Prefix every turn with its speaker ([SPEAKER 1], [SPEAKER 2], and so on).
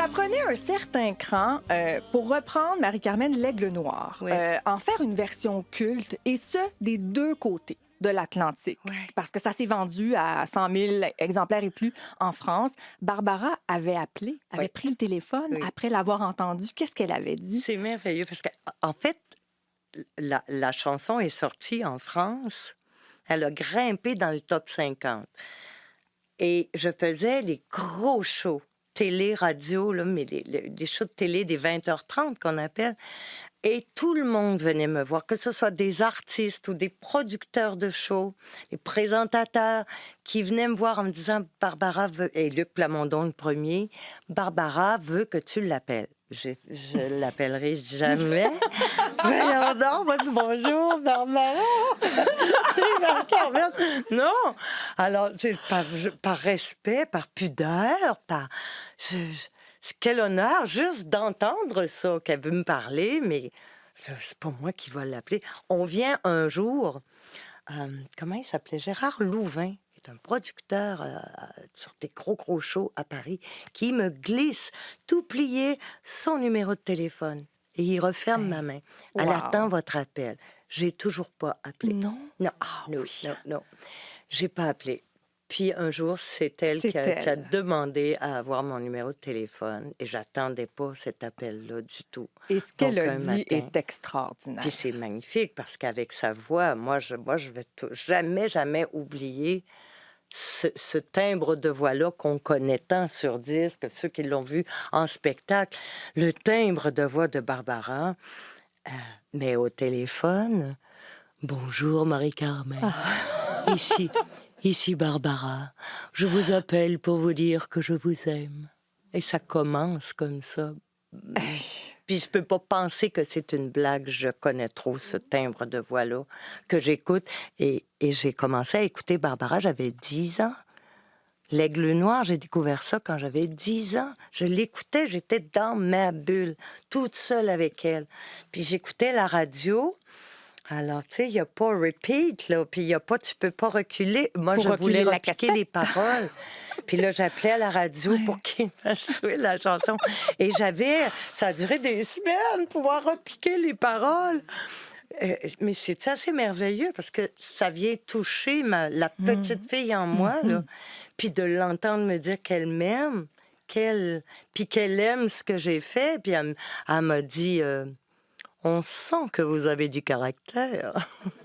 [SPEAKER 1] Ça prenait un certain cran pour reprendre Marie-Carmen l'Aigle Noir,
[SPEAKER 2] Oui.
[SPEAKER 1] en faire une version culte, et ce, des deux côtés de l'Atlantique.
[SPEAKER 2] Ouais.
[SPEAKER 1] Parce que ça s'est vendu à 100 000 exemplaires et plus en France. Barbara avait appelé, avait
[SPEAKER 2] Oui.
[SPEAKER 1] pris le téléphone
[SPEAKER 2] Oui.
[SPEAKER 1] après l'avoir entendu. Qu'est-ce qu'elle avait dit?
[SPEAKER 2] C'est merveilleux parce qu'en fait, la chanson est sortie en France. Elle a grimpé dans le top 50. Et je faisais les gros shows, télé, radio, là, mais les shows de télé des 20h30 qu'on appelle. Et tout le monde venait me voir, que ce soit des artistes ou des producteurs de shows, les présentateurs qui venaient me voir en me disant Barbara veut, et Luc Plamondon le premier, Barbara veut que tu l'appelles. Je l'appellerai jamais. Voyons donc, votre bonjour, Barbara. C'est Marie-Carmen. Non. Alors, par respect, par pudeur, quel honneur juste d'entendre ça, qu'elle veut me parler, mais c'est pas moi qui va l'appeler. On vient un jour, comment il s'appelait? Gérard Louvain, qui est un producteur sur des gros shows à Paris, qui me glisse, tout plié, son numéro de téléphone. Et il referme ma main. Elle
[SPEAKER 1] Wow.
[SPEAKER 2] attend votre appel. J'ai toujours pas appelé.
[SPEAKER 1] Non?
[SPEAKER 2] Non,
[SPEAKER 1] Ah
[SPEAKER 2] non,
[SPEAKER 1] oui.
[SPEAKER 2] non. J'ai pas appelé. Puis un jour, c'est elle
[SPEAKER 1] C'est
[SPEAKER 2] qui a
[SPEAKER 1] elle.
[SPEAKER 2] demandé à avoir mon numéro de téléphone et j'attendais pas cet appel-là du tout.
[SPEAKER 1] Et ce qu'elle
[SPEAKER 2] Donc
[SPEAKER 1] a
[SPEAKER 2] un
[SPEAKER 1] dit
[SPEAKER 2] matin,
[SPEAKER 1] est extraordinaire.
[SPEAKER 2] puis c'est magnifique parce qu'avec sa voix, moi je vais jamais oublier ce timbre de voix-là qu'on connaît tant sur disque, ceux qui l'ont vu en spectacle, le timbre de voix de Barbara, mais au téléphone, bonjour Marie-Carmen. Ici Barbara. Je vous appelle pour vous dire que je vous aime. Et ça commence comme ça. Puis je peux pas penser que c'est une blague. Je connais trop ce timbre de voix-là que j'écoute. Et j'ai commencé à écouter Barbara, j'avais 10 ans. L'Aigle Noir, j'ai découvert ça quand j'avais 10 ans. Je l'écoutais, j'étais dans ma bulle, toute seule avec elle. Puis j'écoutais la radio. Alors, tu sais, il n'y a pas repeat, là, puis il y a pas, tu peux pas reculer. Moi,
[SPEAKER 1] Faut
[SPEAKER 2] je
[SPEAKER 1] reculer
[SPEAKER 2] voulais
[SPEAKER 1] la
[SPEAKER 2] repiquer
[SPEAKER 1] cassette.
[SPEAKER 2] les paroles. Puis là, j'appelais à la radio pour qu'ils me jouent la chanson. Et ça a duré des semaines, pouvoir repiquer les paroles. Mais c'est assez merveilleux parce que ça vient toucher la petite fille en moi, là. Puis de l'entendre me dire qu'elle m'aime, puis qu'elle aime ce que j'ai fait. Puis elle m'a dit... on sent que vous avez du caractère.